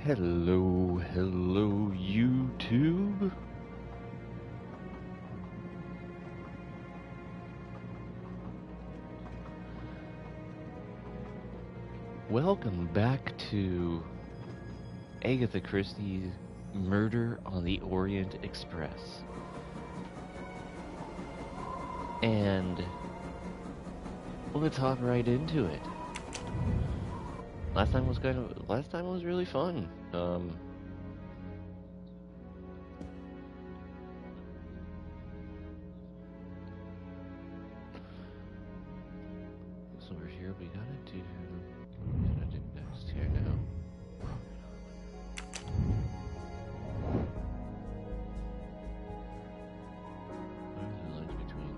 Hello, hello, YouTube. Welcome back to Agatha Christie's Murder on the Orient Express. And let's hop right into it. Last time was really fun. So we're here. We gotta do next here now. What are the lines between?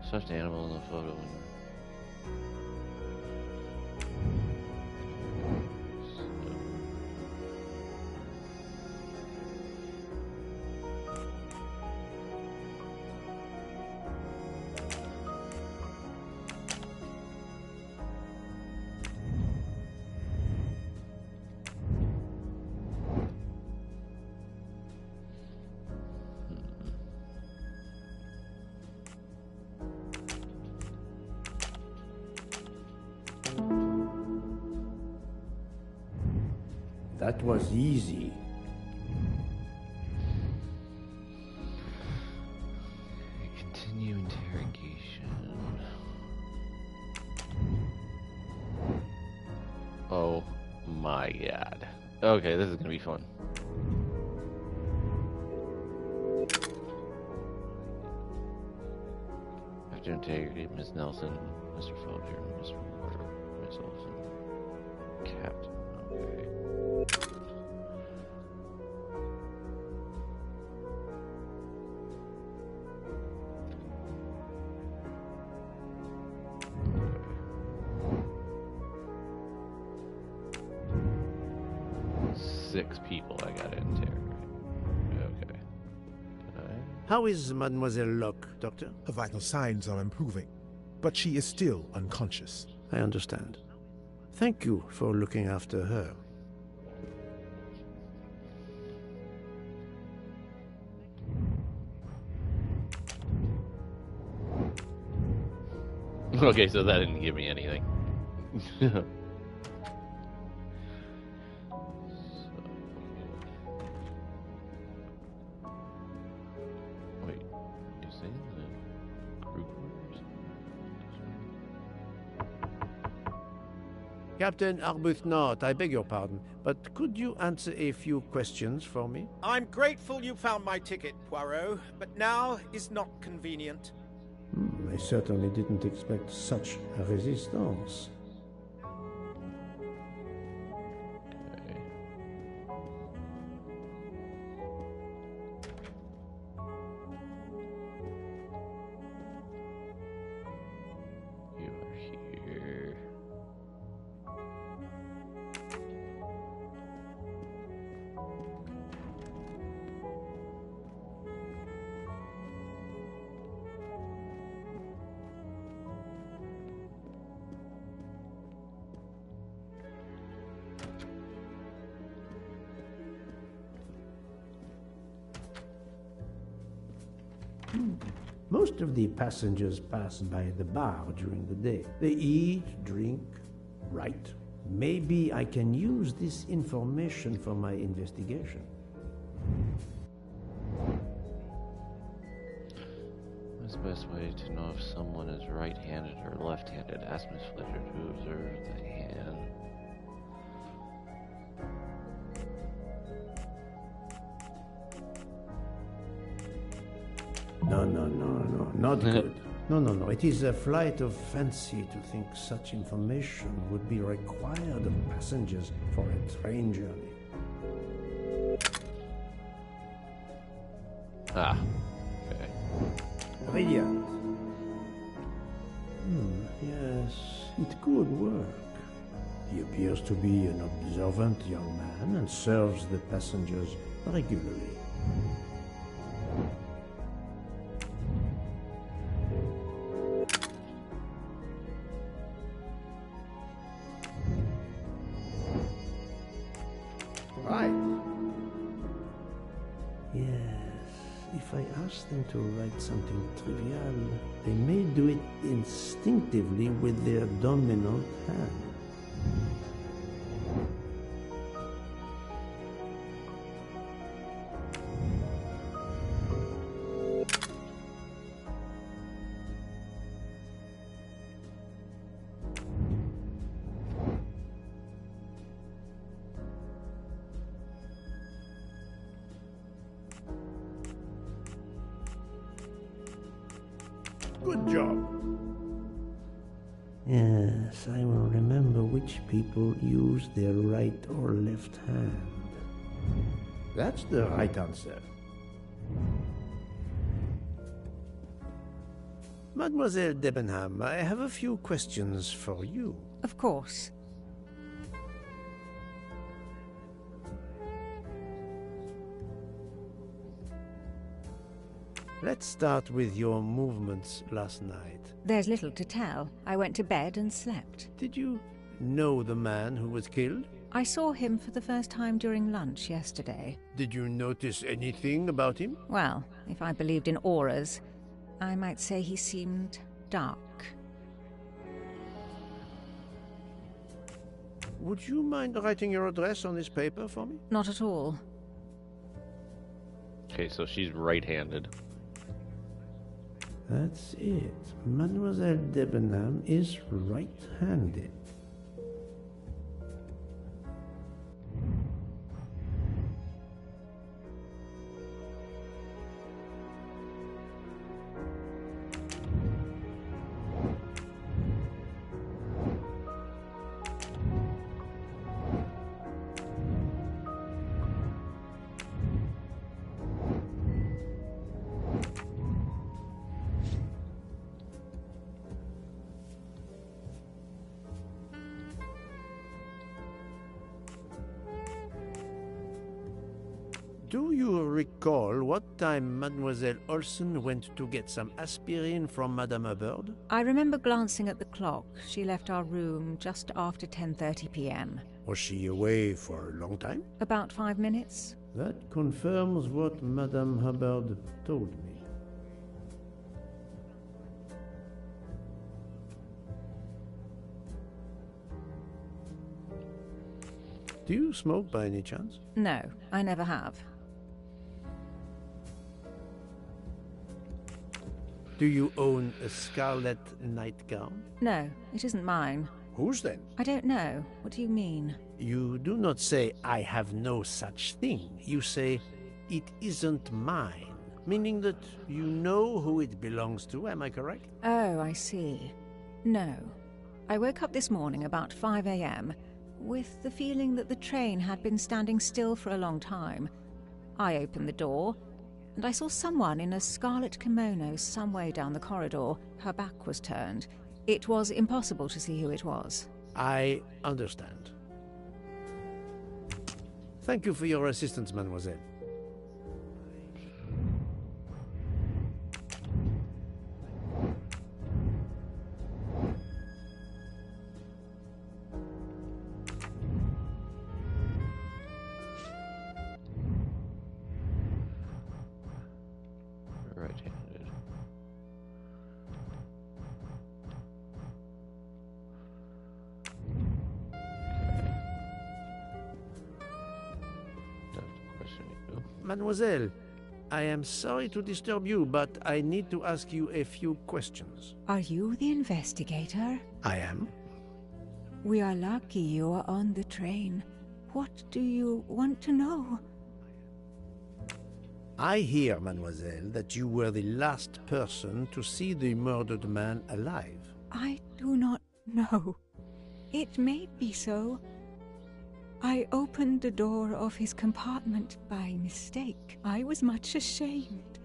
Stuffed animal in the photo. That was easy. Continue interrogation. Oh my god. Okay, this is gonna be fun. After interrogating Miss Nelson, Mr. Folger, Mr. Warder, Miss Olson, Captain. Okay. Six people I gotta interrogate. Okay. How is Mademoiselle Locke, Doctor? Her vital signs are improving, but she is still unconscious. I understand. Thank you for looking after her. Okay, so that didn't give me anything. Wait, is it in the group orders? Captain Arbuthnot, I beg your pardon, but could you answer a few questions for me? I'm grateful you found my ticket, Poirot, but now is not convenient. I certainly didn't expect such a resistance. Okay. You are here. Most of the passengers pass by the bar during the day. They eat, drink, write. Maybe I can use this information for my investigation. What's the best way to know if someone is right-handed or left-handed? Ask Miss Fletcher to observe the hand. No, not good. No. It is a flight of fancy to think such information would be required of passengers for a train journey. Ah. Okay. Brilliant. Yes, it could work. He appears to be an observant young man and serves the passengers regularly. if I ask them to write something trivial, they may do it instinctively with their dominant hand. Good job. Yes, I will remember which people use their right or left hand. That's the right answer. Mademoiselle Debenham, I have a few questions for you. Of course. Let's start with your movements last night. There's little to tell. I went to bed and slept. Did you know the man who was killed? I saw him for the first time during lunch yesterday. Did you notice anything about him? Well, if I believed in auras, I might say he seemed dark. Would you mind writing your address on this paper for me? Not at all. Okay, so she's right-handed. That's it. Mademoiselle Debenham is right-handed. Do you recall what time Mademoiselle Olsen went to get some aspirin from Madame Hubbard? I remember glancing at the clock. She left our room just after 10:30 p.m. Was she away for a long time? About 5 minutes. That confirms what Madame Hubbard told me. Do you smoke by any chance? No, I never have. Do you own a scarlet nightgown? No, it isn't mine. Whose then? I don't know. What do you mean? You do not say, I have no such thing. You say, it isn't mine, meaning that you know who it belongs to, am I correct? Oh, I see. No. I woke up this morning about 5 a.m. with the feeling that the train had been standing still for a long time. I opened the door, and I saw someone in a scarlet kimono some way down the corridor. Her back was turned. It was impossible to see who it was. I understand. Thank you for your assistance, mademoiselle. Right-handed. Mademoiselle, I am sorry to disturb you, but I need to ask you a few questions. Are you the investigator? I am. We are lucky you are on the train. What do you want to know? I hear, mademoiselle, that you were the last person to see the murdered man alive. I do not know. It may be so. I opened the door of his compartment by mistake. I was much ashamed.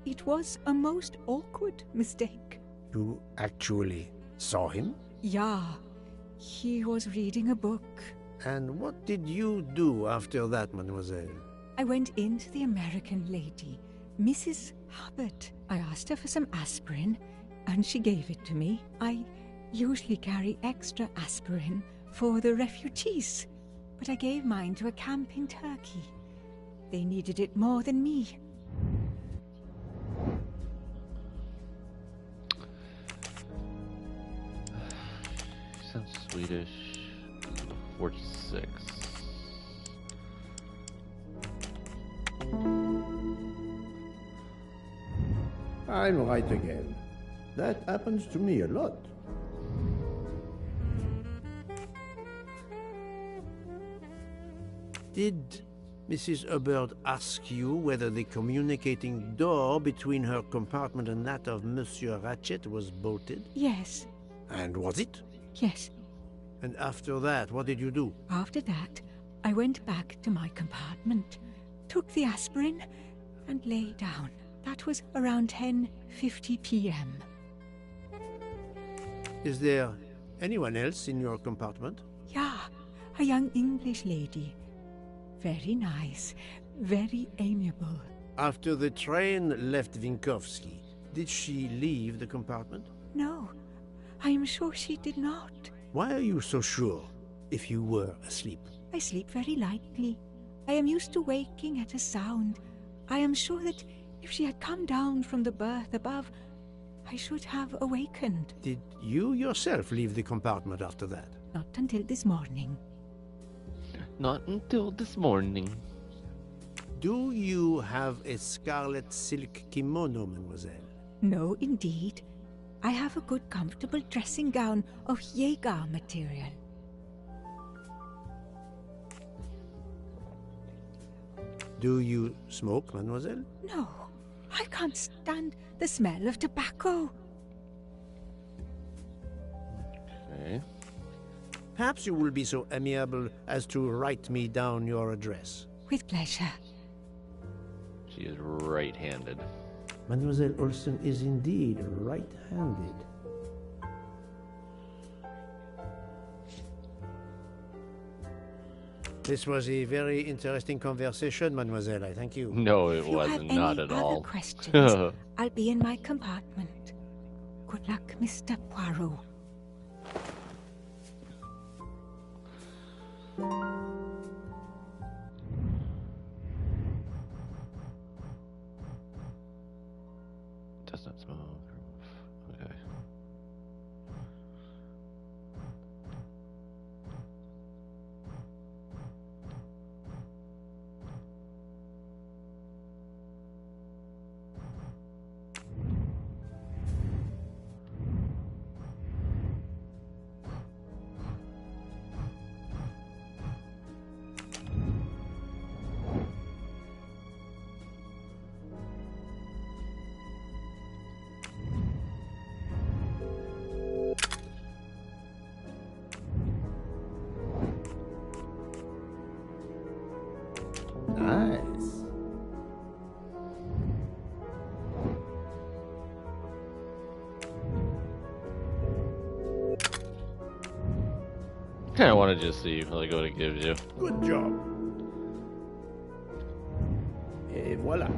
It was a most awkward mistake. You actually saw him? Yeah, he was reading a book. And what did you do after that, mademoiselle? I went into the American lady, Mrs. Hubbard. I asked her for some aspirin, and she gave it to me. I usually carry extra aspirin for the refugees, but I gave mine to a camp in Turkey. They needed it more than me. Swedish. 46. I'm right again. That happens to me a lot. Did Mrs. Hubbard ask you whether the communicating door between her compartment and that of Monsieur Ratchet was bolted? Yes, And was it? yes. And after that, what did you do? After that, I went back to my compartment, took the aspirin, and lay down. That was around 10:50 p.m. Is there anyone else in your compartment? Yeah, a young English lady. Very nice, very amiable. After the train left Vinkovsky, did she leave the compartment? No, I am sure she did not. Why are you so sure, if you were asleep? I sleep very lightly. I am used to waking at a sound. I am sure that if she had come down from the berth above, I should have awakened. Did you yourself leave the compartment after that? Not until this morning. Not until this morning. Do you have a scarlet silk kimono, mademoiselle? No, indeed. I have a good, comfortable dressing gown of Jaeger material. Do you smoke, mademoiselle? No, I can't stand the smell of tobacco. Okay. Perhaps you will be so amiable as to write me down your address. With pleasure. She is right-handed. Mademoiselle Olsen is indeed right-handed. This was a very interesting conversation, mademoiselle. I thank you. No, it If you have wasn't. any Not at other all. questions, I'll be in my compartment. Good luck, Mr. Poirot. Does not smoke. Okay. Nice. I want to just see like what it gives you. Good job. Et voilà.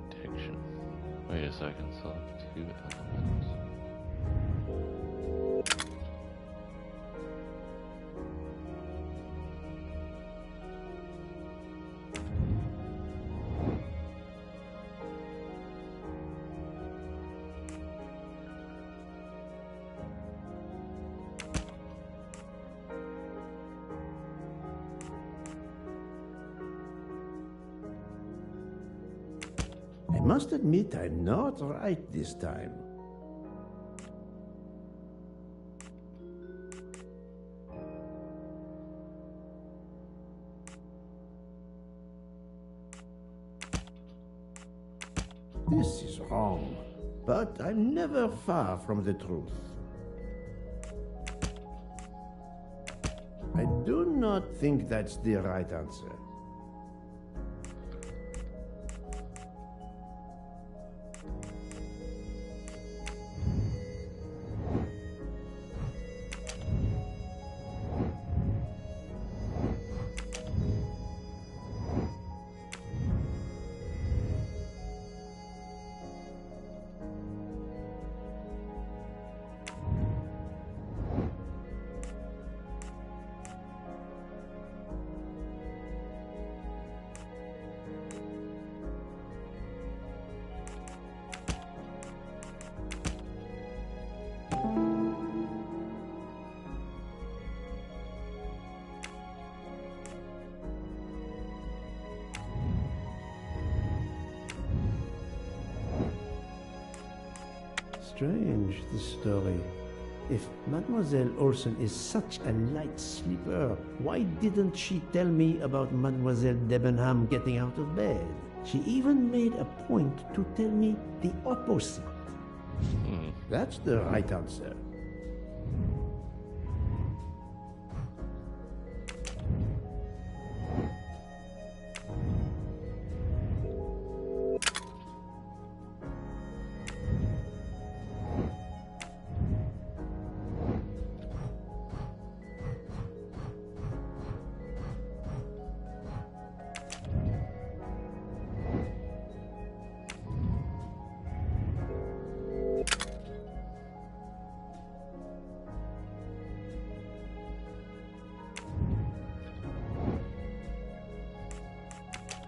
Detection. Wait a second. Select 2 elements. I must admit I'm not right this time. This is wrong, but I'm never far from the truth. I do not think that's the right answer. strange, this story. If Mademoiselle Olsen is such a light sleeper, why didn't she tell me about Mademoiselle Debenham getting out of bed? She even made a point to tell me the opposite. That's the right answer.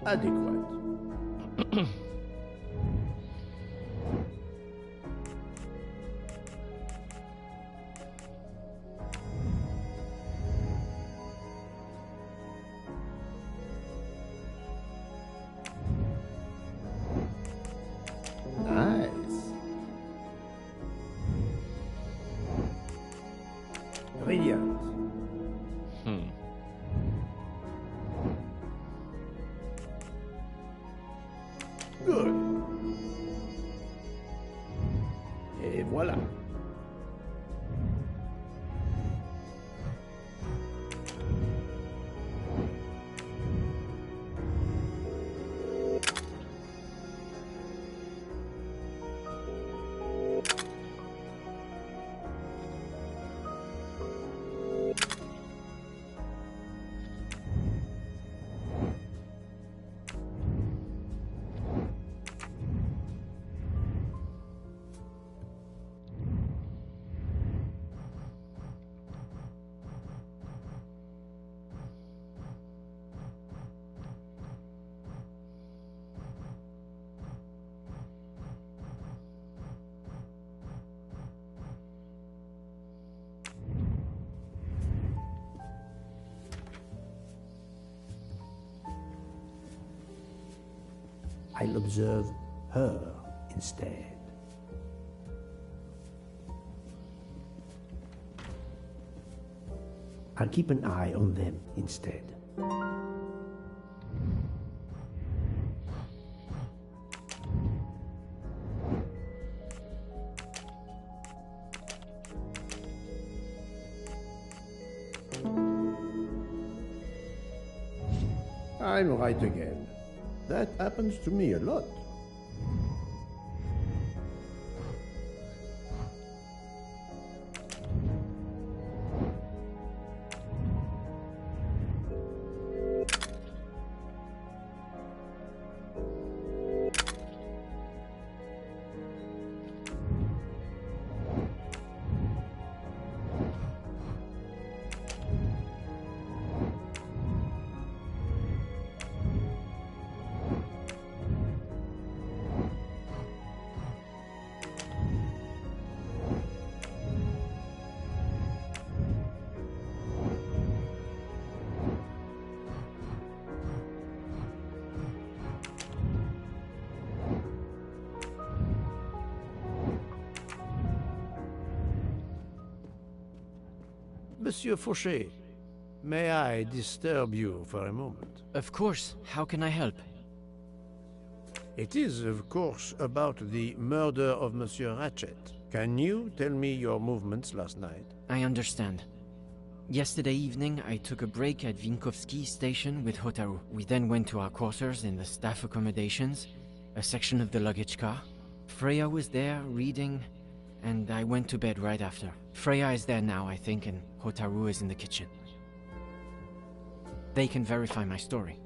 Adequate. Nice. Brilliant. Good. Et voilà. I'll observe her instead. I'll keep an eye on them instead. I'm right again. That happens to me a lot. Monsieur Fauché, may I disturb you for a moment? Of course. How can I help? It is, of course, about the murder of Monsieur Ratchet. Can you tell me your movements last night? I understand. Yesterday evening, I took a break at Vinkovsky station with Hotaru. We then went to our quarters in the staff accommodations, a section of the luggage car. Freya was there, reading, and I went to bed right after. Freya is there now, I think, and Hotaru is in the kitchen. They can verify my story.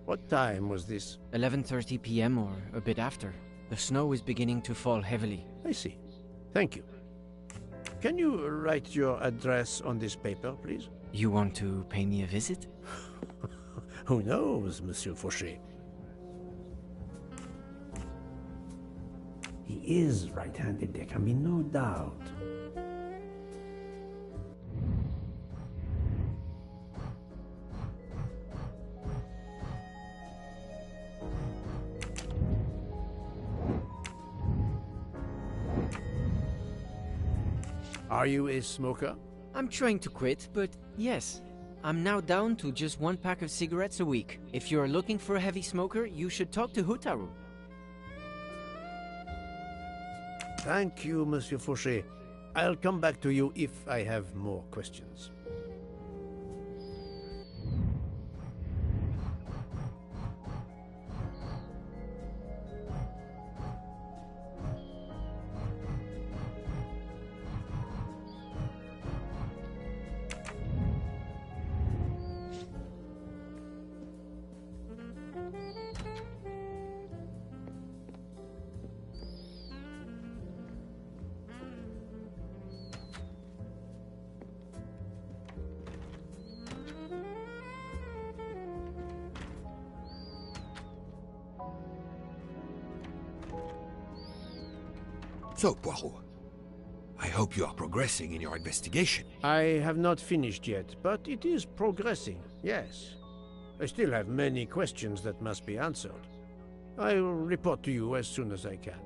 What time was this? 11:30 p.m. or a bit after. The snow is beginning to fall heavily. I see. Thank you. Can you write your address on this paper, please? You want to pay me a visit? Who knows, Monsieur Fauché? He is right-handed, there can be no doubt. Are you a smoker? I'm trying to quit, but yes. I'm now down to just 1 pack of cigarettes a week. If you're looking for a heavy smoker, you should talk to Hotaru. Thank you, Monsieur Fauché. I'll come back to you if I have more questions. So, Poirot, I hope you are progressing in your investigation. I have not finished yet, but it is progressing, yes. I still have many questions that must be answered. I'll report to you as soon as I can.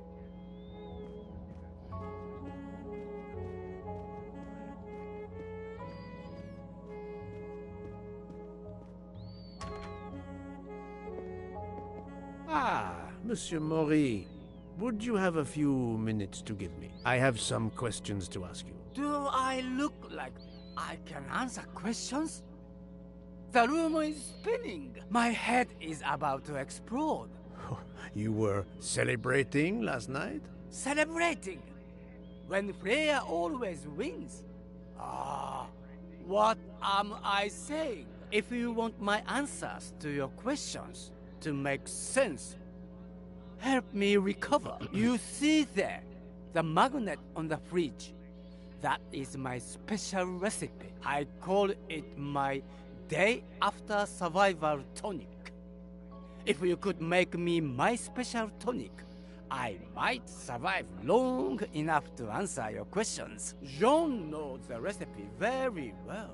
Ah, Monsieur Maury. Would you have a few minutes to give me? I have some questions to ask you. Do I look like I can answer questions? The room is spinning. My head is about to explode. You were celebrating last night? Celebrating? When Freya always wins? Ah, what am I saying? If you want my answers to your questions to make sense, help me recover. You see there, the magnet on the fridge. That is my special recipe. I call it my day after survival tonic. If you could make me my special tonic, I might survive long enough to answer your questions. Jean knows the recipe very well.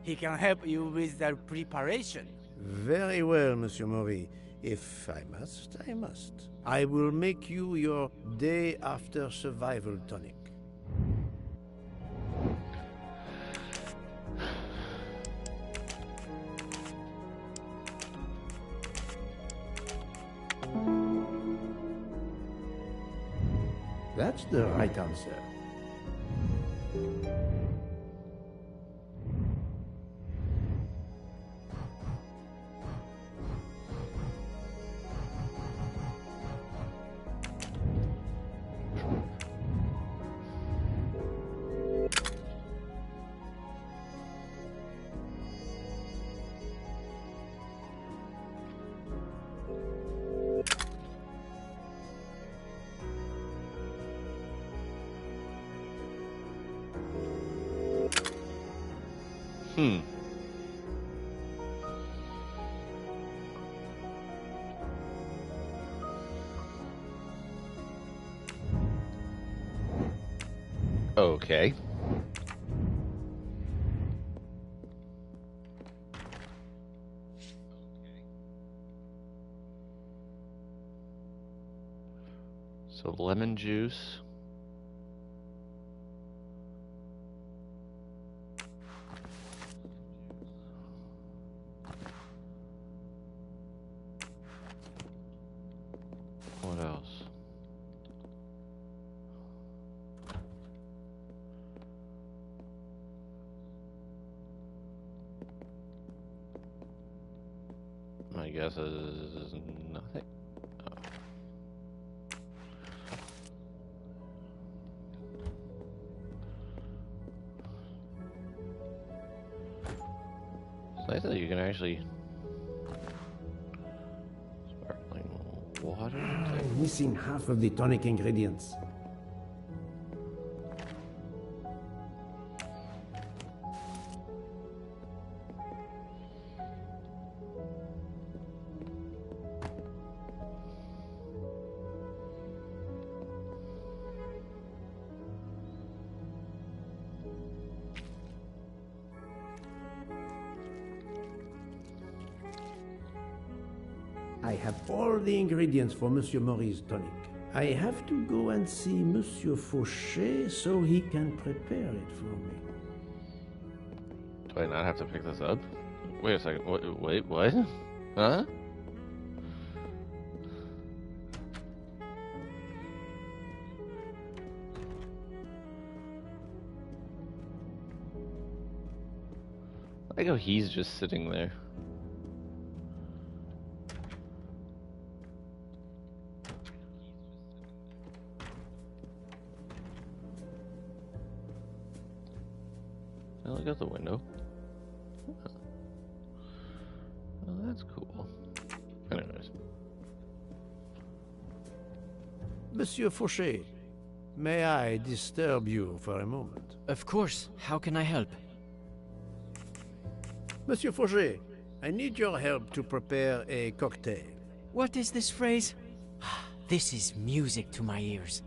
He can help you with the preparation. Very well, Monsieur Maury. If I must, I must. I will make you your day after survival tonic. That's the right answer. Okay. So lemon juice. What else? My guess is nothing. Oh. It's nice that you can actually sparkling water. I'm missing half of the tonic ingredients. I have all the ingredients for Monsieur Maury's tonic. I have to go and see Monsieur Fauché so he can prepare it for me. Do I not have to pick this up? Wait a second. Wait, what? Huh? I like how he's just sitting there. I look out the window. Huh. Oh, that's cool. Anyways. Monsieur Fauché, may I disturb you for a moment? Of course. How can I help? Monsieur Fauché, I need your help to prepare a cocktail. What is this phrase? This is music to my ears.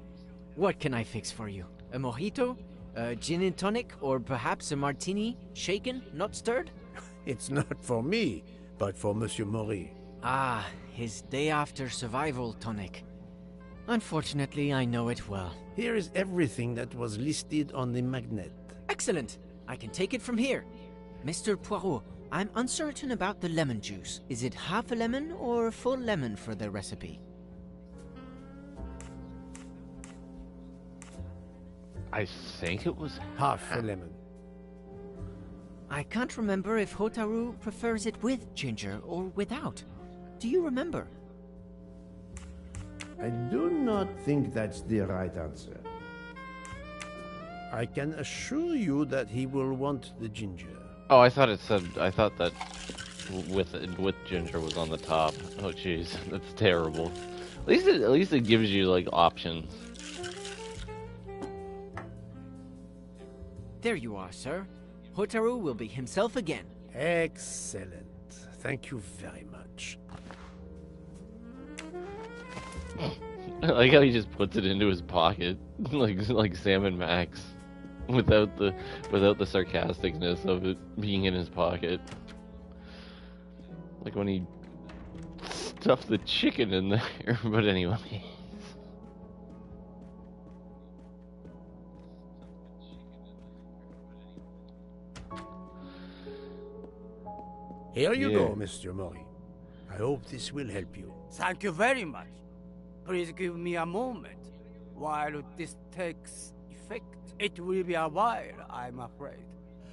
What can I fix for you? A mojito? A gin and tonic? Or perhaps a martini? Shaken, not stirred? It's not for me, but for Monsieur Maury. Ah, his day after survival tonic. Unfortunately, I know it well. Here is everything that was listed on the magnet. Excellent. I can take it from here. Mr. Poirot, I'm uncertain about the lemon juice. Is it half a lemon or a full lemon for the recipe? I think it was Half a lemon. I can't remember if Hotaru prefers it with ginger or without. Do you remember? I do not think that's the right answer. I can assure you that he will want the ginger. Oh, I thought it said. I thought that with ginger was on the top. Oh, jeez, that's terrible. At least it gives you like options. There you are, sir. Hotaru will be himself again. Excellent. Thank you very much. I like how he just puts it into his pocket, like Sam and Max, without the sarcasticness of it being in his pocket. Like when he stuffed the chicken in there. But anyway. Here you go, Mr. Maury. I hope this will help you. Thank you very much. Please give me a moment while this takes effect. It will be a while, I'm afraid.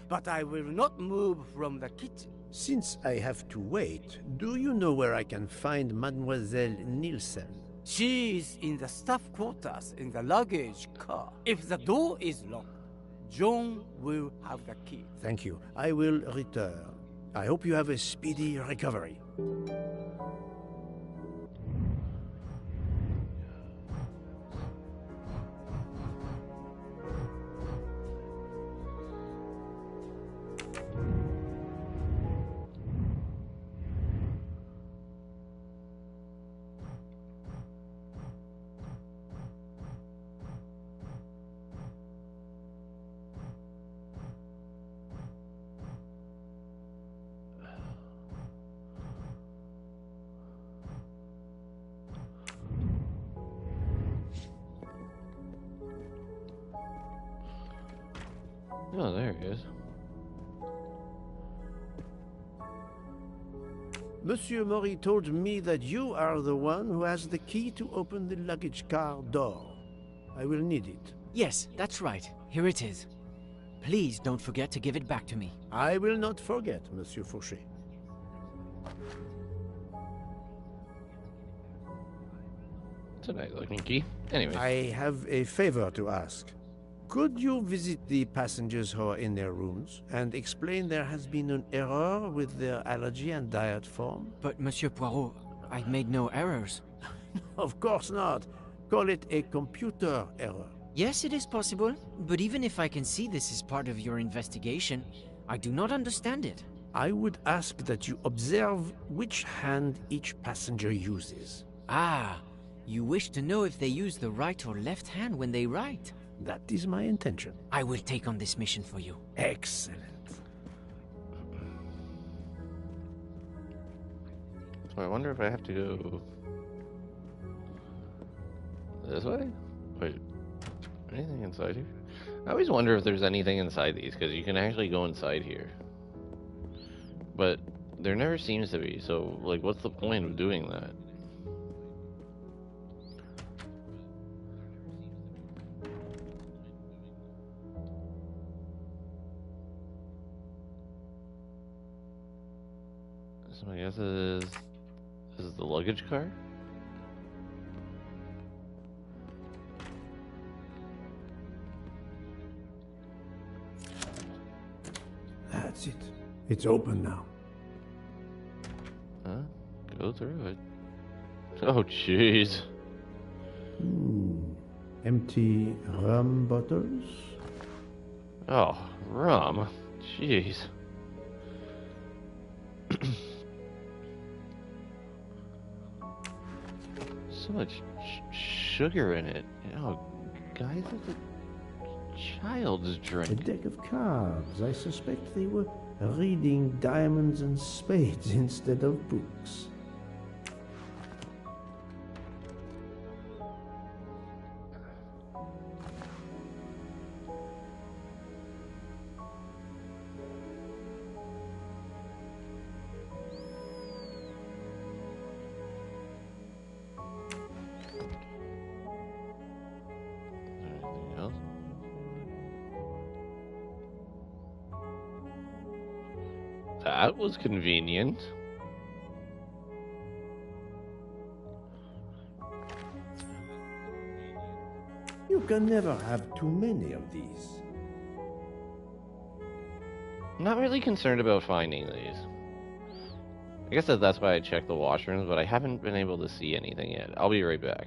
But I will not move from the kitchen. Since I have to wait, do you know where I can find Mademoiselle Nielsen? She is in the staff quarters in the luggage car. If the door is locked, John will have the key. Thank you. I will return. I hope you have a speedy recovery. Oh, there he is. Monsieur Maury told me that you are the one who has the key to open the luggage car door. I will need it. Yes, that's right. Here it is. Please don't forget to give it back to me. I will not forget, Monsieur Fauché. It's a nice looking key. Anyway. I have a favor to ask. Could you visit the passengers who are in their rooms and explain there has been an error with their allergy and diet form? But, Monsieur Poirot, I made no errors. Of course not. Call it a computer error. Yes, it is possible, but even if I can see this is part of your investigation, I do not understand it. I would ask that you observe which hand each passenger uses. Ah, you wish to know if they use the right or left hand when they write? That is my intention. I will take on this mission for you. Excellent. So I wonder if I have to go This way? Wait, anything inside here? I always wonder if there's anything inside these, because you can actually go inside here. But there never seems to be, so, like, what's the point of doing that? So I guess this is the luggage car? That's it. It's open now. Huh? Go through it. Oh, jeez. Empty rum bottles? Oh, rum. Jeez. So much sugar in it. Oh, guys, that's a child's A drink. deck of cards. I suspect they were reading diamonds and spades instead of books. Anything else? That was convenient. You can never have too many of these. I'm not really concerned about finding these. I guess that's why I checked the washrooms, but I haven't been able to see anything yet. I'll be right back.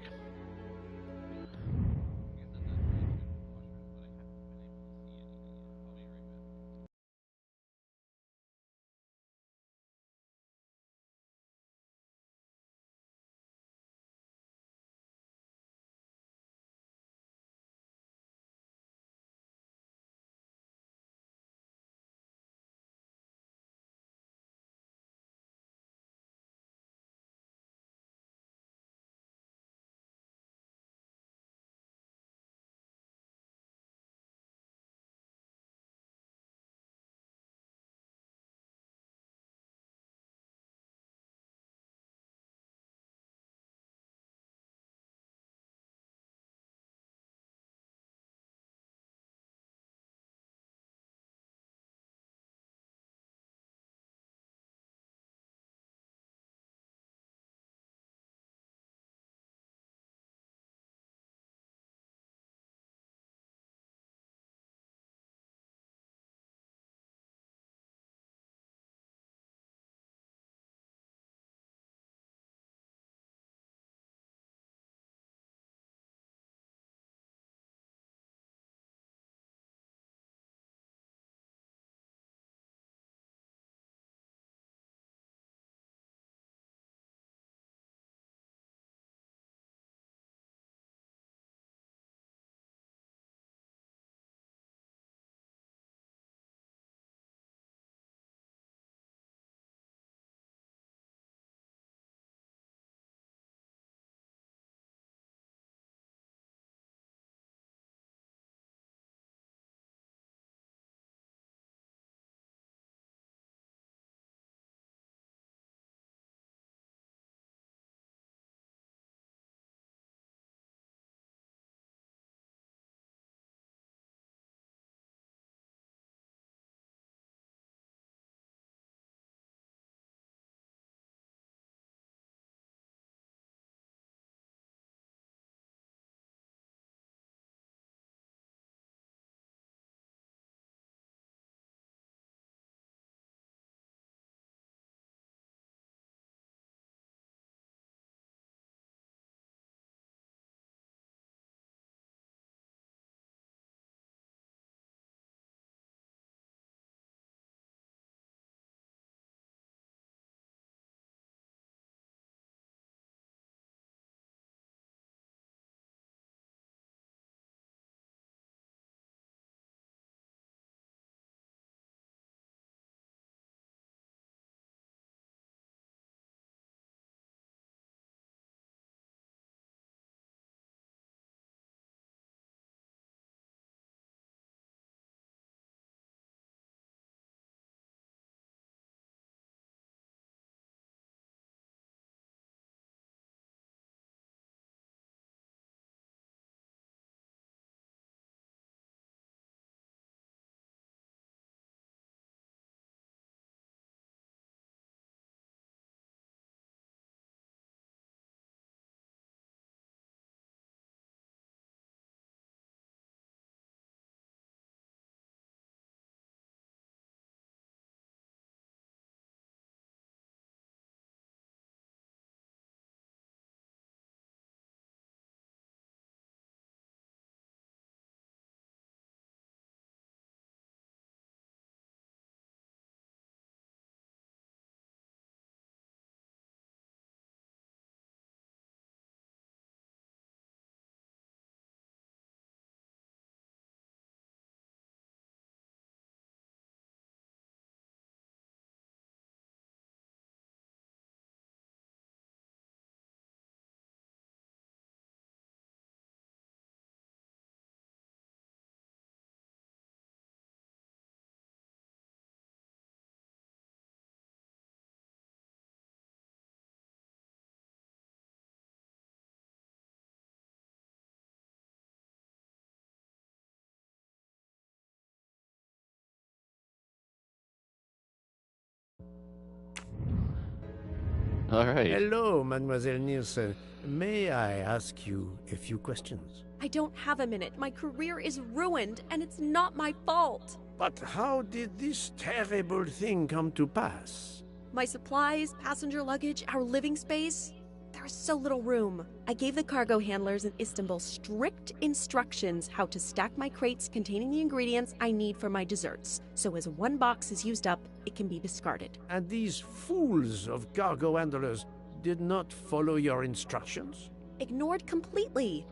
All right. Hello, Mademoiselle Nielsen. May I ask you a few questions? I don't have a minute. My career is ruined, and it's not my fault. But how did this terrible thing come to pass? My supplies, passenger luggage, our living space. There is so little room. I gave the cargo handlers in Istanbul strict instructions how to stack my crates containing the ingredients I need for my desserts. So as one box is used up, it can be discarded. And these fools of cargo handlers did not follow your instructions? Ignored completely.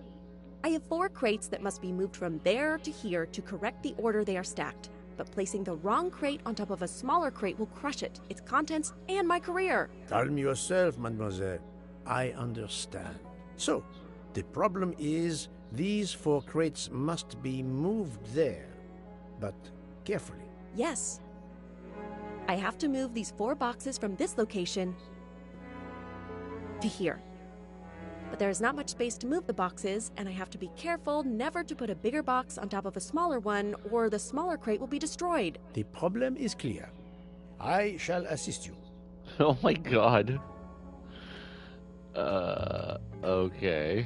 I have 4 crates that must be moved from there to here to correct the order they are stacked. But placing the wrong crate on top of a smaller crate will crush it, its contents, and my career. Calm yourself, mademoiselle. I understand. So, the problem is these 4 crates must be moved there, but carefully. Yes. I have to move these 4 boxes from this location to here. But there is not much space to move the boxes, and I have to be careful never to put a bigger box on top of a smaller one, or the smaller crate will be destroyed. The problem is clear. I shall assist you. Oh my god. Okay.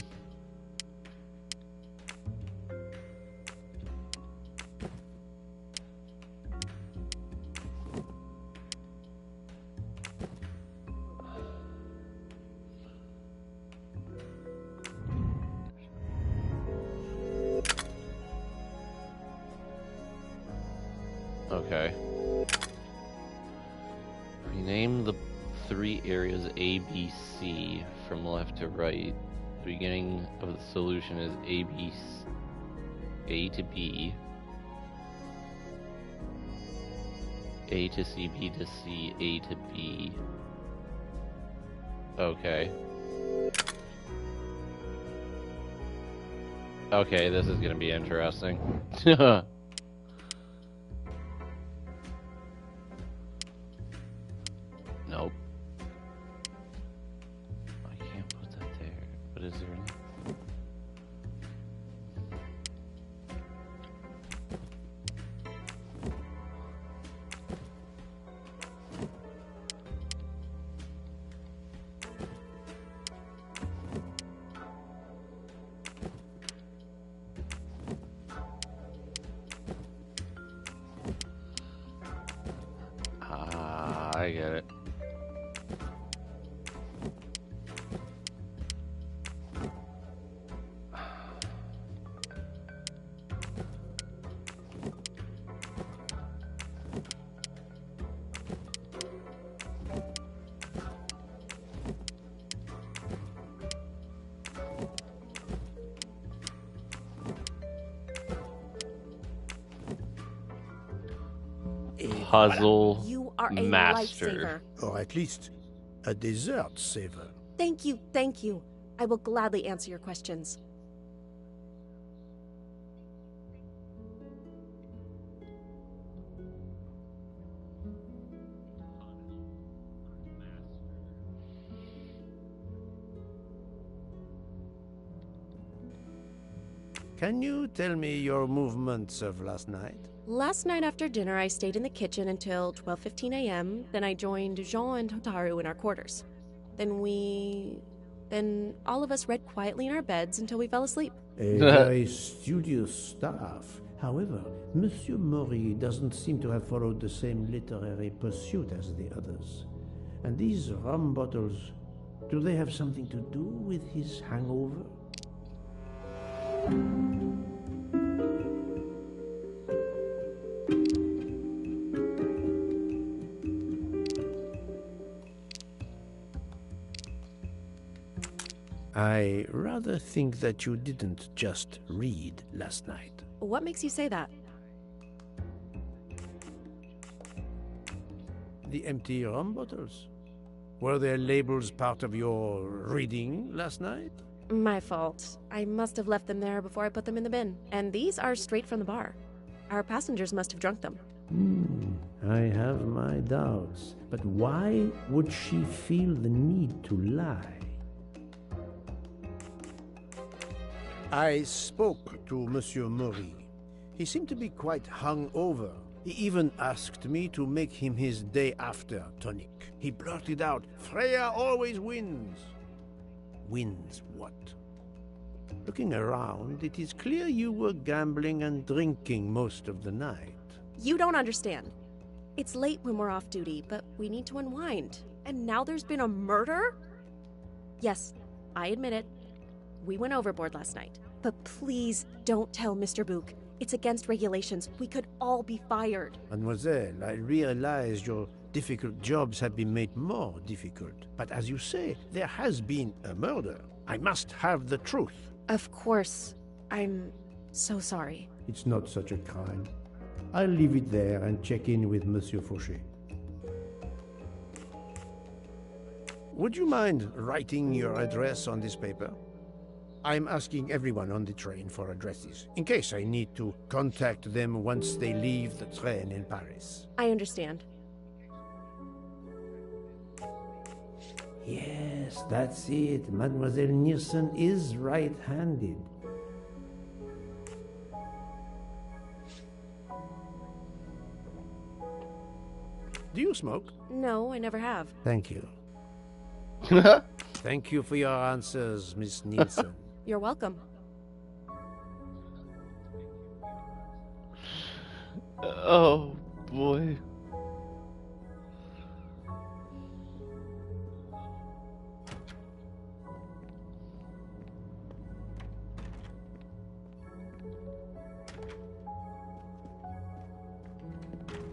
Okay. Rename the 3 areas A, B, C from left to right. The beginning of the solution is A, B, A to B, A to C, B to C, A to B. Okay. Okay, this is gonna be interesting. Nope. I can't put that there. But is there any? Ah, I get it. Puzzle You are a master. lifesaver. Or at least a dessert saver. Thank you, thank you. I will gladly answer your questions. Can you tell me your movements of last night? Last night after dinner, I stayed in the kitchen until 12:15 a.m. Then I joined Jean and Hotaru in our quarters. Then all of us read quietly in our beds until we fell asleep. A very studious staff. However, Monsieur Mori doesn't seem to have followed the same literary pursuit as the others. And these rum bottles, do they have something to do with his hangover? I rather think that you didn't just read last night. What makes you say that? The empty rum bottles. Were their labels part of your reading last night? My fault. I must have left them there before I put them in the bin. And these are straight from the bar. Our passengers must have drunk them. I have my doubts. But why would she feel the need to lie? I spoke to Monsieur Mori. He seemed to be quite hung over. He even asked me to make him his day after tonic. He blurted out, "Freya always wins." Wins what? Looking around, it is clear you were gambling and drinking most of the night. You don't understand. It's late when we're off duty, but we need to unwind. And now there's been a murder? Yes, I admit it. We went overboard last night. But please don't tell Mr. Book. It's against regulations. We could all be fired. Mademoiselle, I realize your difficult jobs have been made more difficult. But as you say, there has been a murder. I must have the truth. Of course. I'm so sorry. It's not such a crime. I'll leave it there and check in with Monsieur Fauché. Would you mind writing your address on this paper? I'm asking everyone on the train for addresses, in case I need to contact them once they leave the train in Paris. I understand. Yes, that's it. Mademoiselle Nielsen is right-handed. Do you smoke? No, I never have. Thank you. Thank you for your answers, Miss Nielsen. You're welcome. Oh, boy.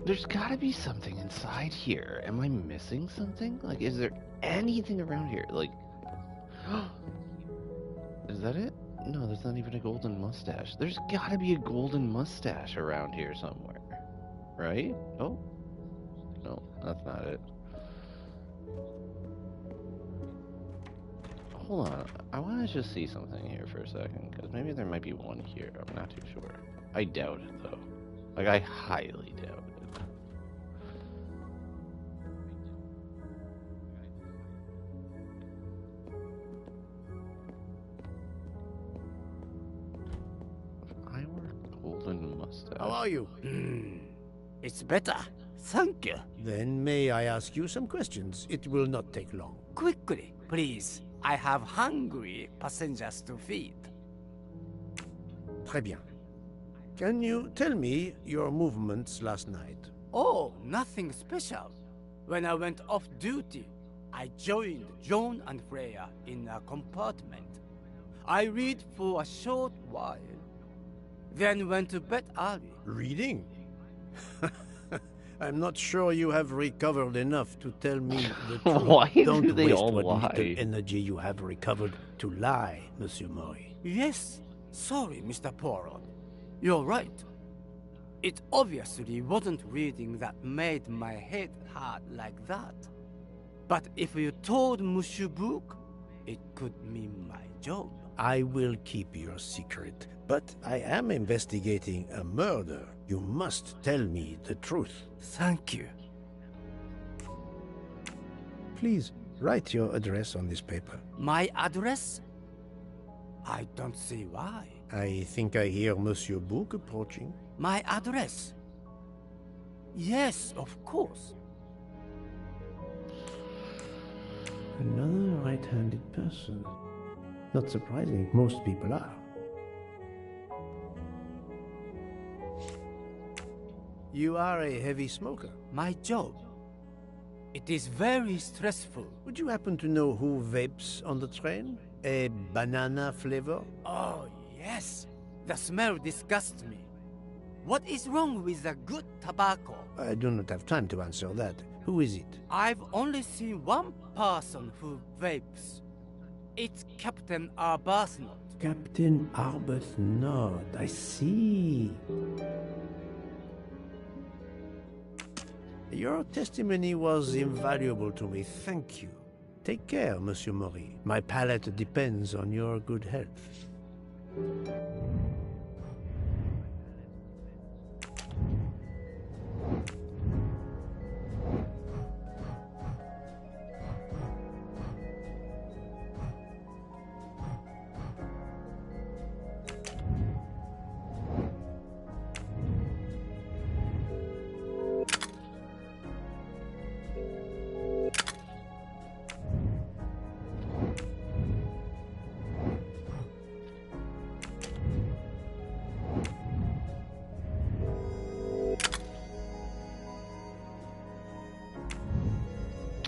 There's gotta be something inside here. Am I missing something? Like, is there anything around here? Like, is that it? No, there's not even a golden mustache. There's gotta be a golden mustache around here somewhere. Right? Oh. No, that's not it. Hold on. I want to just see something here for a second, because maybe there might be one here. I'm not too sure. I doubt it, though. Like, I highly doubt it. Golden mustache. How are you? It's better. Thank you. Then may I ask you some questions? It will not take long. Quickly, please. I have hungry passengers to feed. Très bien. Can you tell me your movements last night? Oh, nothing special. When I went off duty, I joined John and Freya in a compartment. I read for a short while, then went to bed early. Reading? I'm not sure you have recovered enough to tell me the truth. Why Don't do they waste all what lie? little energy you have recovered to lie, Monsieur Mori. Yes, sorry, Mr. Poirot. You're right. It obviously wasn't reading that made my head hurt like that. But if you told Monsieur Book, it could mean my job. I will keep your secret, but I am investigating a murder. You must tell me the truth. Thank you. Please, write your address on this paper. My address? I don't see why. I think I hear Monsieur Book approaching. My address? Yes, of course. Another right-handed person. Not surprising, most people are. You are a heavy smoker. My job. It is very stressful. Would you happen to know who vapes on the train? A banana flavor? Oh, yes. The smell disgusts me. What is wrong with the good tobacco? I do not have time to answer that. Who is it? I've only seen one person who vapes. It's Captain Arbuthnot. Captain Arbuthnot. I see. Your testimony was invaluable to me. Thank you. Take care, Monsieur Mori. My palate depends on your good health.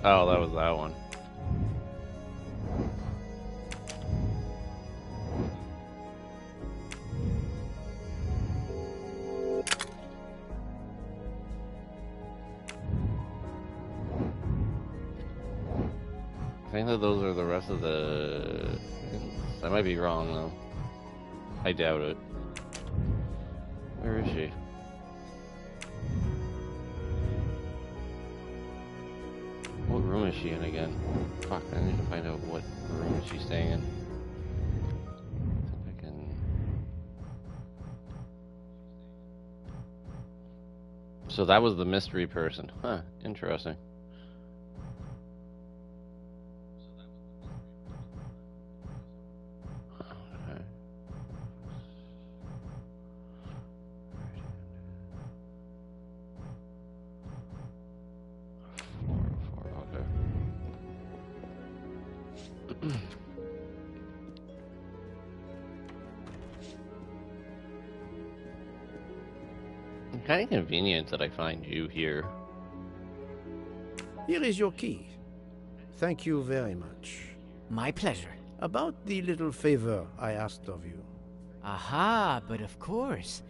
Oh, that was that one. I think that those are the rest of the... I might be wrong, though. I doubt it. Where is she? What room is she in again? Fuck, I need to find out what room she's staying in. I think I can... So that was the mystery person. Huh, interesting. Kind of convenient that I find you here. Here is your key. Thank you very much. My pleasure. About the little favor I asked of you. Aha, but of course.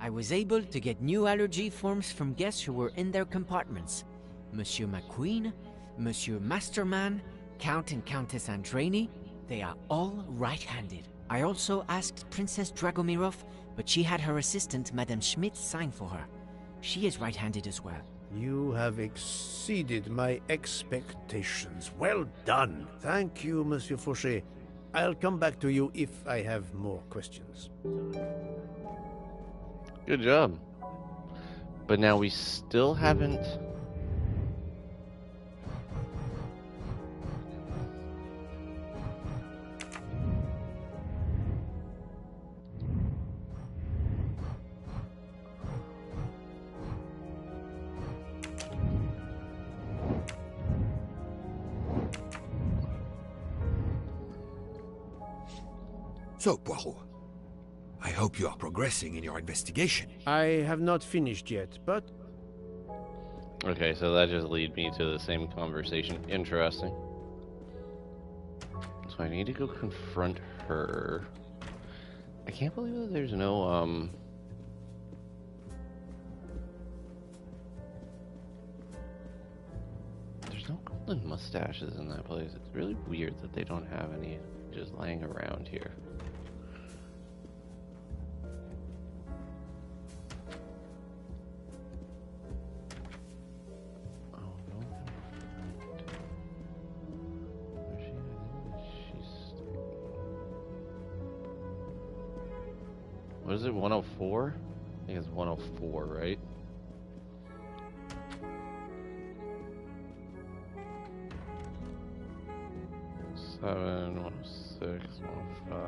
I was able to get new allergy forms from guests who were in their compartments. Monsieur McQueen, Monsieur Masterman, Count and Countess Andreni, they are all right-handed. I also asked Princess Dragomirov, but she had her assistant, Madame Schmidt, sign for her. She is right-handed as well. You have exceeded my expectations. Well done. Thank you, Monsieur Fauché. I'll come back to you if I have more questions. Good job. But now we still haven't... So, Poirot, I hope you are progressing in your investigation. I have not finished yet, but... Okay, so that just leads me to the same conversation. Interesting. So I need to go confront her. I can't believe that there's no, There's no golden mustaches in that place. It's really weird that they don't have any just laying around here. What is it, 104? I think it's 104, right? Seven, 106, 105,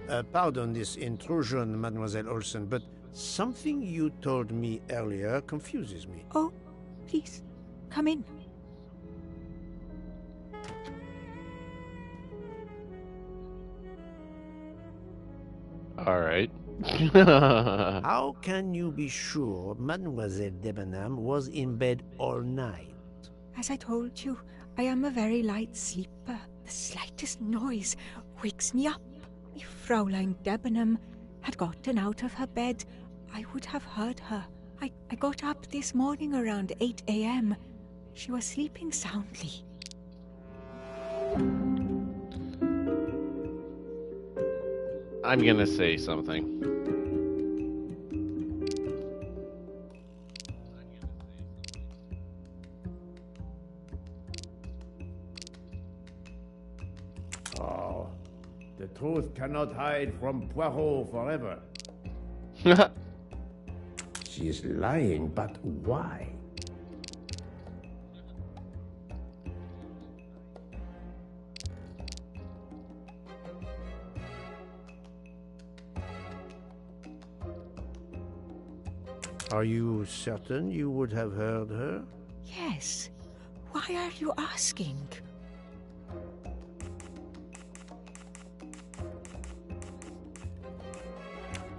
104. Pardon this intrusion, Mademoiselle Olsen, but something you told me earlier confuses me. Oh, please, come in. All right. How can you be sure Mademoiselle Debenham was in bed all night? As I told you, I am a very light sleeper. The slightest noise wakes me up. If Fraulein Debenham had gotten out of her bed, I would have heard her. I got up this morning around 8 a.m. She was sleeping soundly. I'm gonna say something. Oh, the truth cannot hide from Poirot forever. She is lying, but why? Are you certain you would have heard her? Yes. Why are you asking?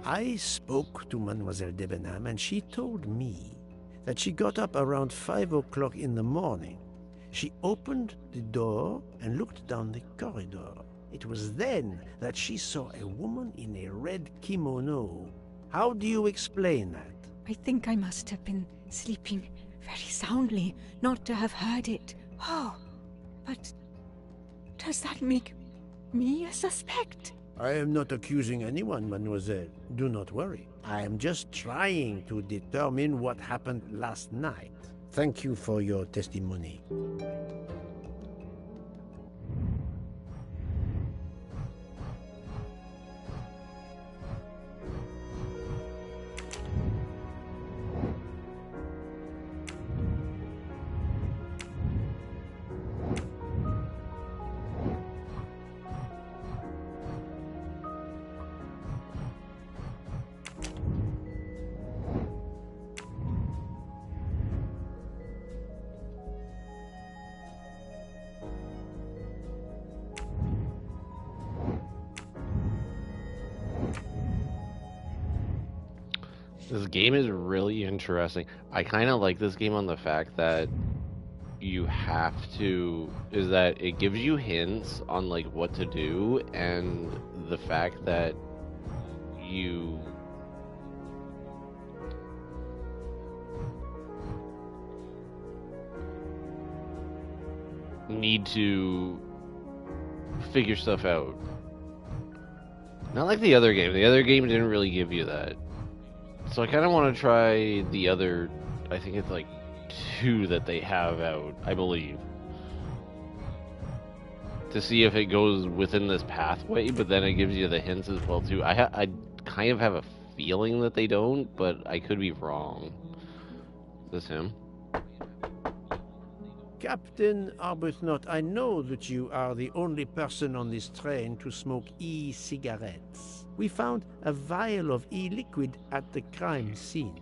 I spoke to Mademoiselle Debenham and she told me that she got up around 5 o'clock in the morning. She opened the door and looked down the corridor. It was then that she saw a woman in a red kimono. How do you explain that? I think I must have been sleeping very soundly not to have heard it. Oh, but does that make me a suspect? I am not accusing anyone, mademoiselle. Do not worry. I am just trying to determine what happened last night. Thank you for your testimony. This game is really interesting. I kind of like this game on the fact that you have to, is that it gives you hints on like what to do, and the fact that you need to figure stuff out. Not like the other game. The other game didn't really give you that. So I kind of want to try the other, I think it's like 2 that they have out, I believe. To see if it goes within this pathway, but then it gives you the hints as well too. I kind of have a feeling that they don't, but I could be wrong. Is this him? Captain Arbuthnot, I know that you are the only person on this train to smoke e-cigarettes. We found a vial of e-liquid at the crime scene.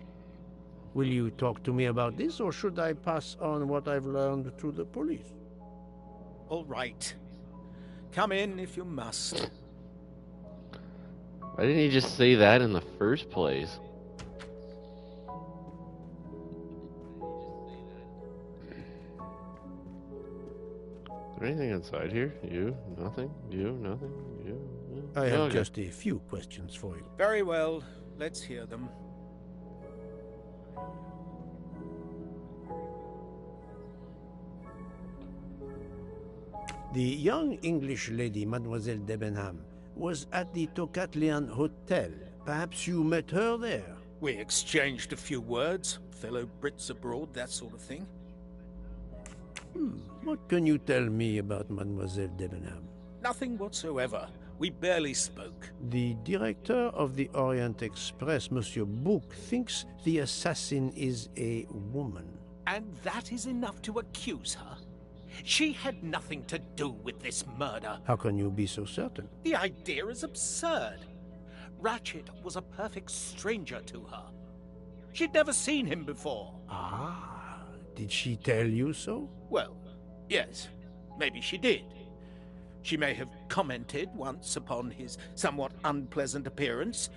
Will you talk to me about this, or should I pass on what I've learned to the police? All right. Come in if you must. Why didn't he just say that in the first place? Is there anything inside here? You? Nothing? You? Nothing? You? I have Okay. just a few questions for you. Very well. Let's hear them. The young English lady, Mademoiselle Debenham, was at the Tocatlian Hotel. Perhaps you met her there? We exchanged a few words. Fellow Brits abroad, that sort of thing. What can you tell me about Mademoiselle Debenham? Nothing whatsoever. We barely spoke. The director of the Orient Express, Monsieur Bouc, thinks the assassin is a woman. And that is enough to accuse her? She had nothing to do with this murder. How can you be so certain? The idea is absurd. Ratchet was a perfect stranger to her. She'd never seen him before. Ah, did she tell you so? Well, yes, maybe she did. She may have commented once upon his somewhat unpleasant appearance.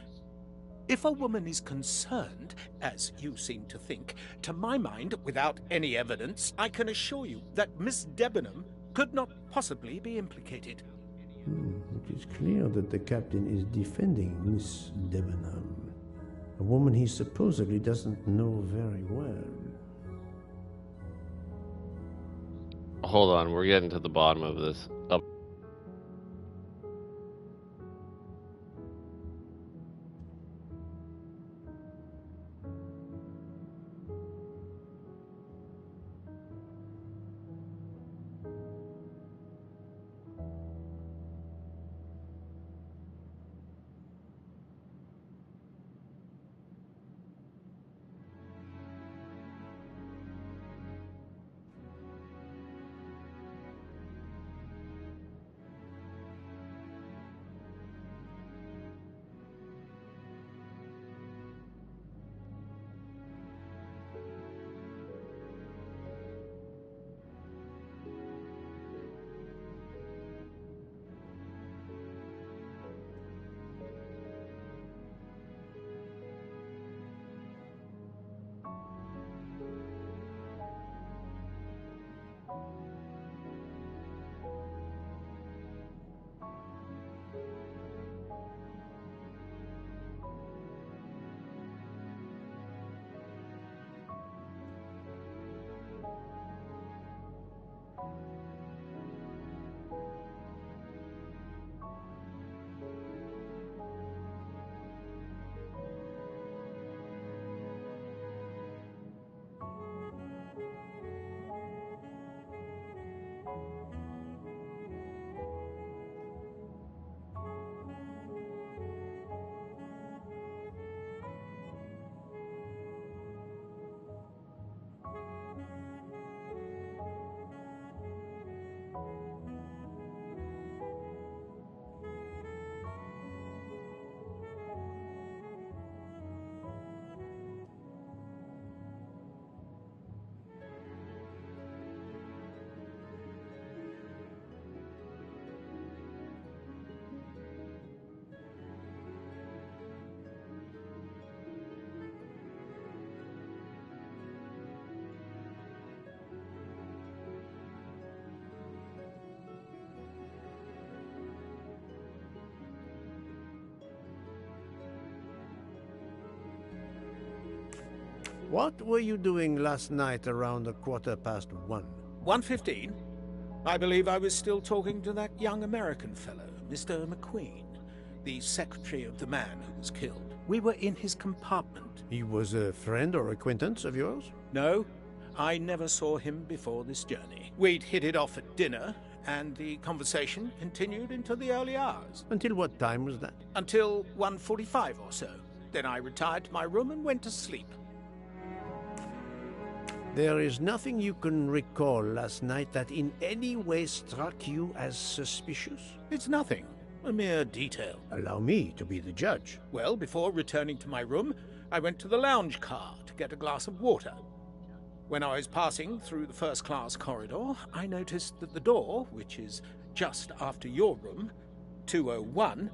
If a woman is concerned, as you seem to think, to my mind, without any evidence, I can assure you that Miss Debenham could not possibly be implicated. It is clear that the captain is defending Miss Debenham, a woman he supposedly doesn't know very well. Hold on, we're getting to the bottom of this. Up. What were you doing last night around 1:15? 1:15? I believe I was still talking to that young American fellow, Mr. McQueen, the secretary of the man who was killed. We were in his compartment. He was a friend or acquaintance of yours? No, I never saw him before this journey. We'd hit it off at dinner, and the conversation continued into the early hours. Until what time was that? Until 1:45 or so. Then I retired to my room and went to sleep. There is nothing you can recall last night that in any way struck you as suspicious? It's nothing. A mere detail. Allow me to be the judge. Well, before returning to my room, I went to the lounge car to get a glass of water. When I was passing through the first-class corridor, I noticed that the door, which is just after your room, 201,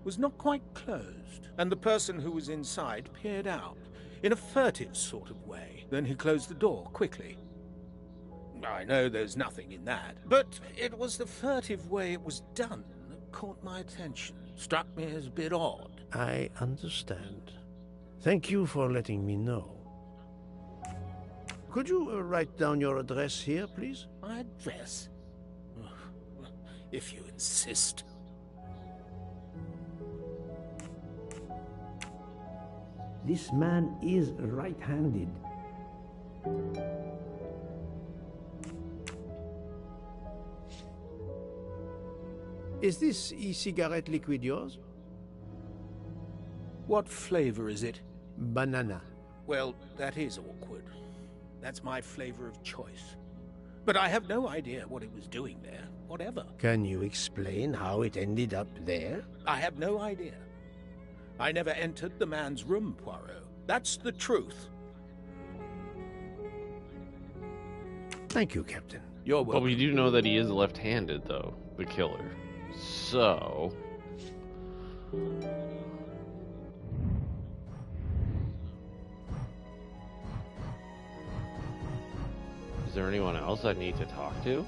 was not quite closed, and the person who was inside peered out in a furtive sort of way. Then he closed the door quickly. I know there's nothing in that, but it was the furtive way it was done that caught my attention. Struck me as a bit odd. I understand. Thank you for letting me know. Could you write down your address here, please? My address? If you insist. This man is right-handed. Is this e-cigarette liquid yours? What flavor is it? Banana. Well, that is awkward. That's my flavor of choice. But I have no idea what it was doing there, whatever. Can you explain how it ended up there? I have no idea. I never entered the man's room, Poirot. That's the truth. Thank you, Captain. You're welcome. But we do know that he is left-handed, though, the killer. So... is there anyone else I need to talk to?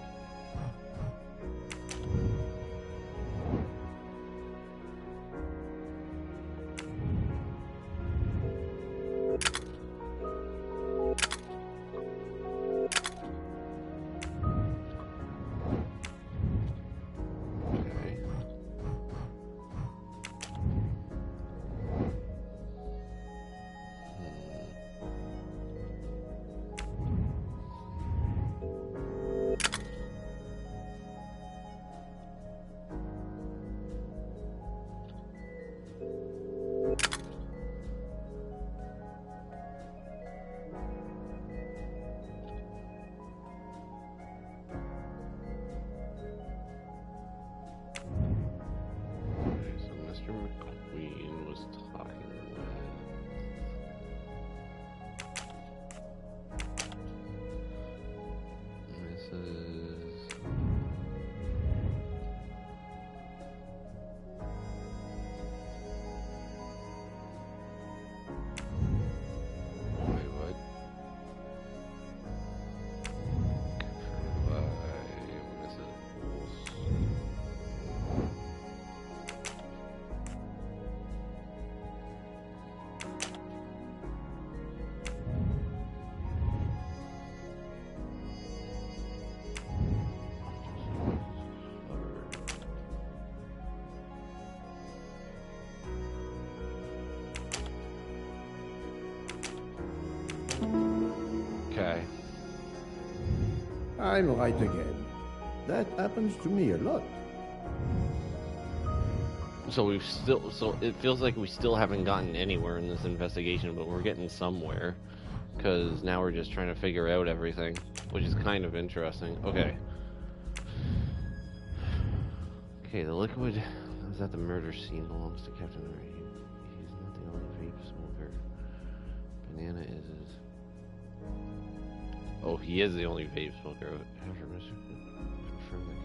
Okay. I'm right again. That happens to me a lot. So it feels like we still haven't gotten anywhere in this investigation, but we're getting somewhere. Because now we're just trying to figure out everything, which is kind of interesting. Okay. Okay, the liquid that was at the murder scene belongs to Captain Ray. He's not the only vape smoker. Banana is his... Oh, he is the only vape smoker. After Mr. Confirm that.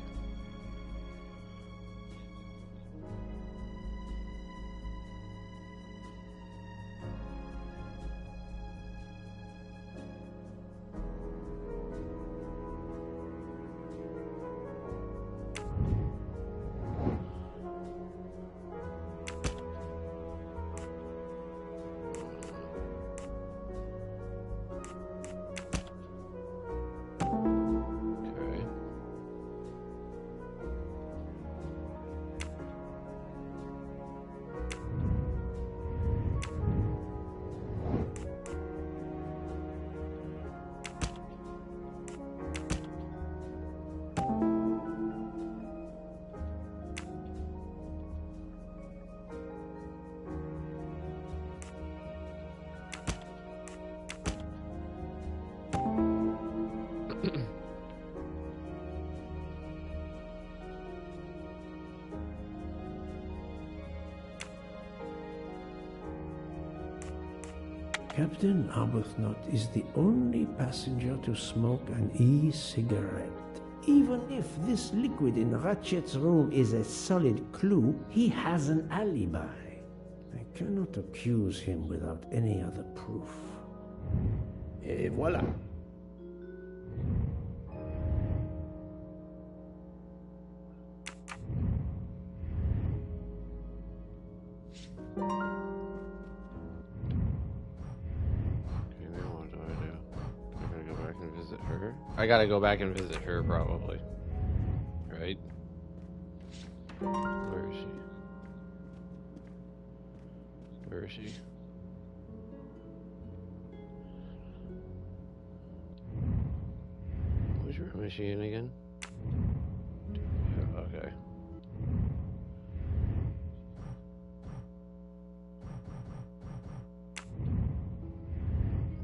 Captain Arbuthnot is the only passenger to smoke an e-cigarette. Even if this liquid in Ratchet's room is a solid clue, he has an alibi. I cannot accuse him without any other proof. Et voilà. I gotta go back and visit her, probably. Right? Where is she? Where is she? Which room is she in again? Okay.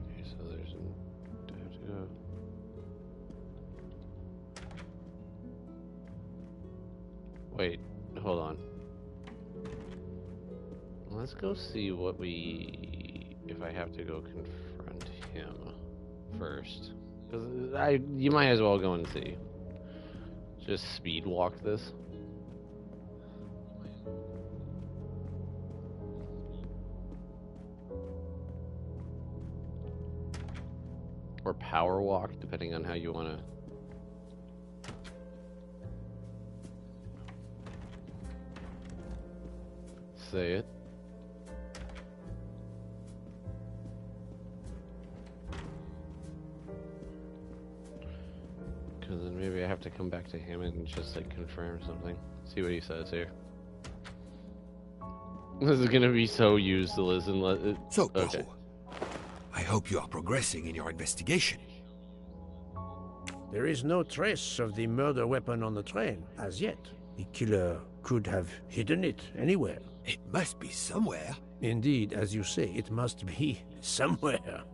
Okay, so there's an... I have to go. Wait, hold on. Let's go see what we... if I have to go confront him first. Because you might as well go and see. Just speed walk this. Or power walk, depending on how you want to... say it. Because then maybe I have to come back to him and just like confirm something. See what he says here. This is gonna be so useless and So, okay. I hope you are progressing in your investigation. There is no trace of the murder weapon on the train, as yet. The killer could have hidden it anywhere. It must be somewhere. Indeed, as you say, it must be somewhere.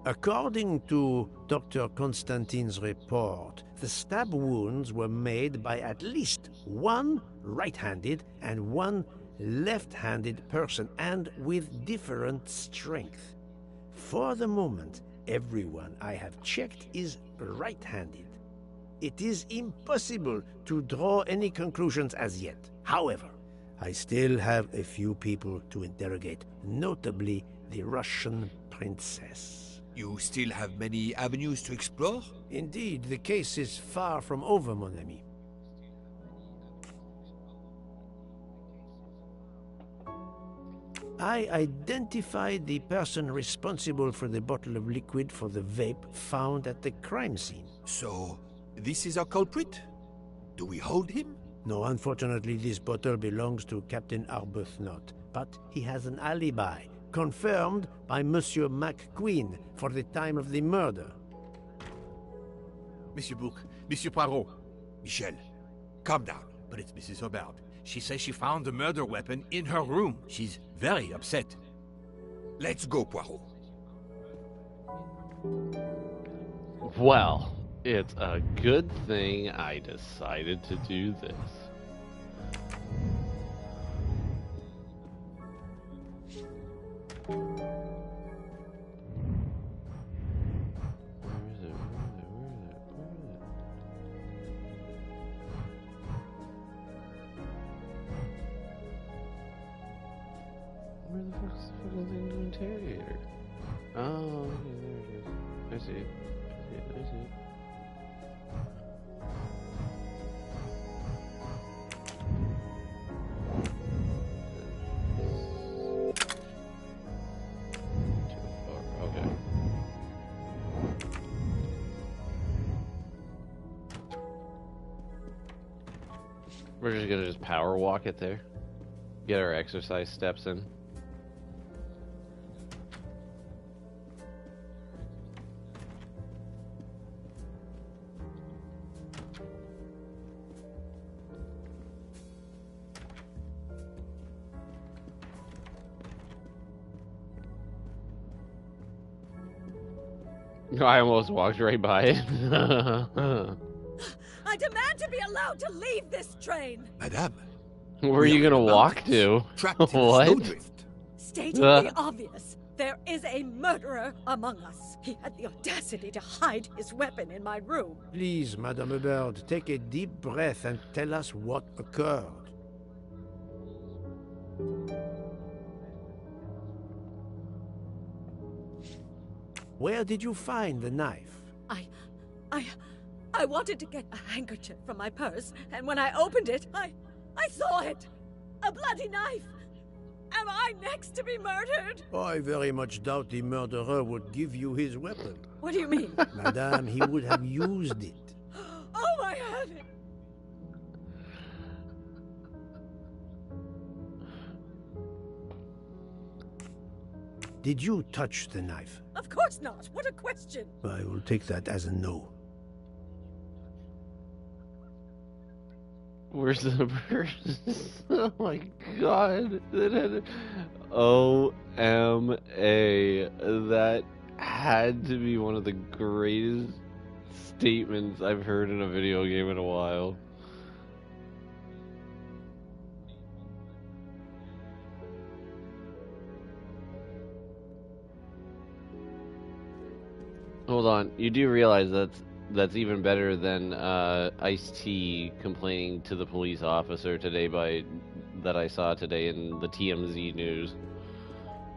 According to Dr. Constantine's report, the stab wounds were made by at least one right-handed and one left-handed person, and with different strength. For the moment, everyone I have checked is right-handed. It is impossible to draw any conclusions as yet. However, I still have a few people to interrogate, notably the Russian princess. You still have many avenues to explore? Indeed, the case is far from over, mon ami. I identified the person responsible for the bottle of liquid for the vape found at the crime scene. So, this is our culprit? Do we hold him? No, unfortunately, this bottle belongs to Captain Arbuthnot, but he has an alibi, confirmed by Monsieur McQueen for the time of the murder. Monsieur Bouc, Monsieur Poirot. Michel, calm down. But it's Mrs. Hobart. She says she found the murder weapon in her room. She's very upset. Let's go, Poirot. Well, it's a good thing I decided to do this. Where the fuck's the fucking thing to interrogate? Oh, okay, there it is. I see it. I see it. Too far. Okay. We're just gonna power walk it there. Get our exercise steps in. I almost walked right by it. I demand to be allowed to leave this train! Madame. Where are you gonna walk to? Trapped in a What? snowdrift. Stating the obvious. There is a murderer among us. He had the audacity to hide his weapon in my room. Please, Madame Hubbard, take a deep breath and tell us what occurred. Where did you find the knife? I wanted to get a handkerchief from my purse, and when I opened it, I saw it. A bloody knife. Am I next to be murdered? I very much doubt the murderer would give you his weapon. What do you mean? Madame, he would have used it. Oh my heavens! Did you touch the knife? Of course not. What a question. I will take that as a no. Where's the person? Oh my god. OMA. That had to be one of the greatest statements I've heard in a video game in a while. Hold on, you do realize that's even better than Ice-T complaining to the police officer today that I saw today in the TMZ news.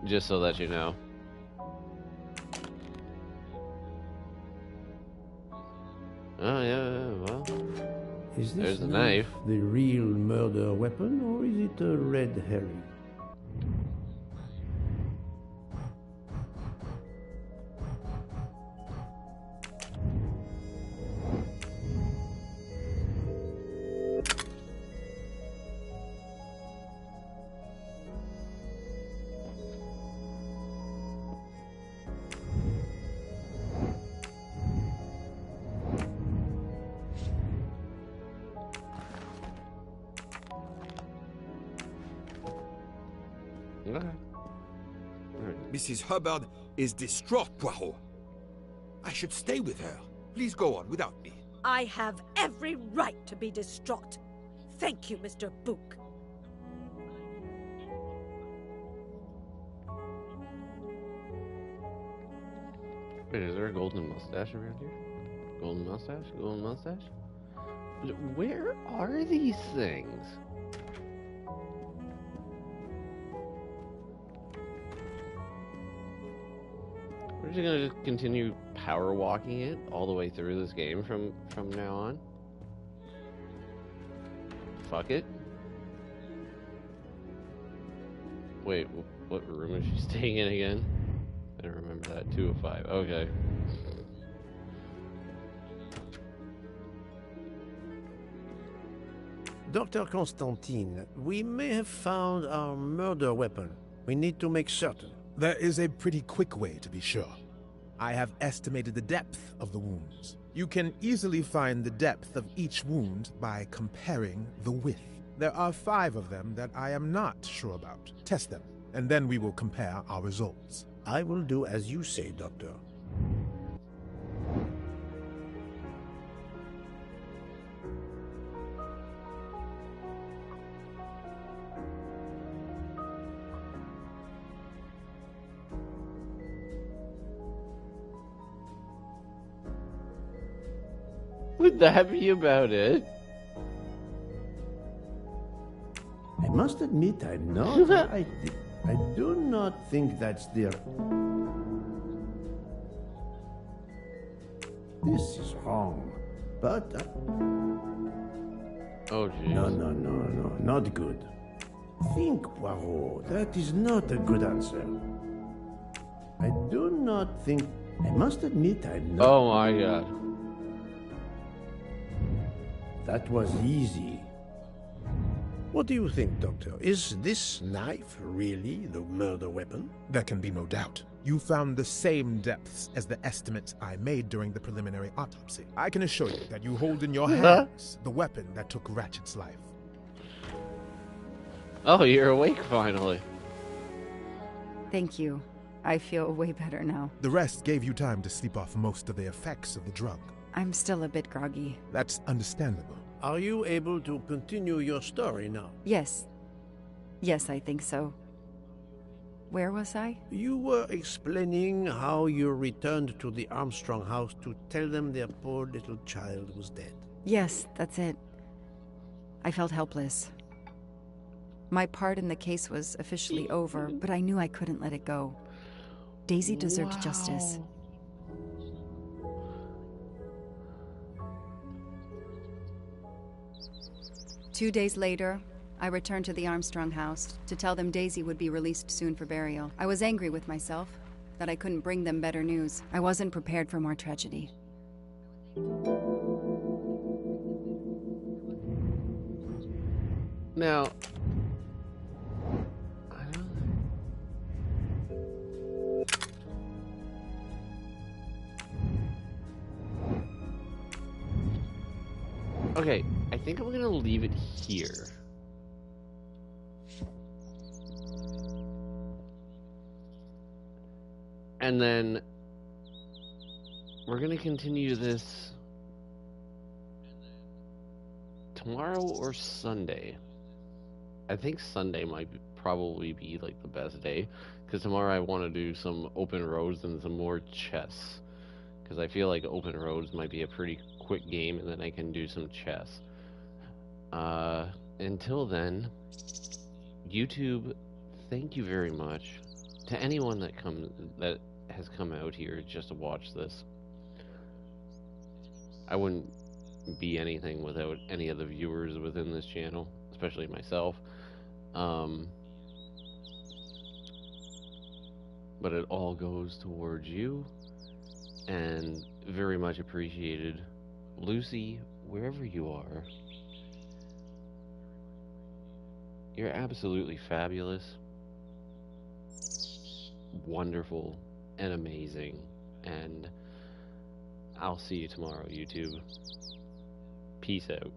Just so that you know. Oh yeah, well. Is this there's the knife. The real murder weapon, or is it a red herring? Mrs. Hubbard is distraught, Poirot. I should stay with her. Please go on without me. I have every right to be distraught. Thank you, Mr. Book. Wait, is there a golden mustache around here? Golden mustache? Golden mustache? Where are these things? We're just gonna just continue power walking it all the way through this game from now on. Fuck it. Wait, what room is she staying in again? I don't remember that. 205. Okay. Dr. Constantine, we may have found our murder weapon. We need to make certain. There is a pretty quick way to be sure. I have estimated the depth of the wounds. You can easily find the depth of each wound by comparing the width. There are 5 of them that I am not sure about. Test them, and then we will compare our results. I will do as you say, Doctor. Would that be about it? I must admit I'm not. I do not think that's the... This is wrong. But... Oh, jeez. No, not good. Think, Poirot. That is not a good answer. I do not think... I must admit I'm not... Oh my god. That was easy. What do you think, Doctor? Is this knife really the murder weapon? There can be no doubt. You found the same depths as the estimates I made during the preliminary autopsy. I can assure you that you hold in your hands the weapon that took Ratchet's life. Oh, you're awake finally. Thank you. I feel way better now. The rest gave you time to sleep off most of the effects of the drug. I'm still a bit groggy. That's understandable. Are you able to continue your story now? Yes. Yes, I think so. Where was I? You were explaining how you returned to the Armstrong house to tell them their poor little child was dead. Yes, that's it. I felt helpless. My part in the case was officially over, but I knew I couldn't let it go. Daisy deserved justice. 2 days later, I returned to the Armstrong house to tell them Daisy would be released soon for burial. I was angry with myself that I couldn't bring them better news. I wasn't prepared for more tragedy. Now, okay, I think I'm gonna leave it here. And then we're gonna continue this tomorrow or Sunday. I think Sunday might probably be like the best day, because tomorrow I want to do some open roads and some more chess, because I feel like open roads might be a pretty quick game, and then I can do some chess. Until then, YouTube, thank you very much to anyone that has come out here just to watch this. I wouldn't be anything without any of the viewers within this channel, especially myself. But it all goes towards you, and very much appreciated. Lucy, wherever you are, you're absolutely fabulous, wonderful, and amazing, and I'll see you tomorrow, YouTube. Peace out.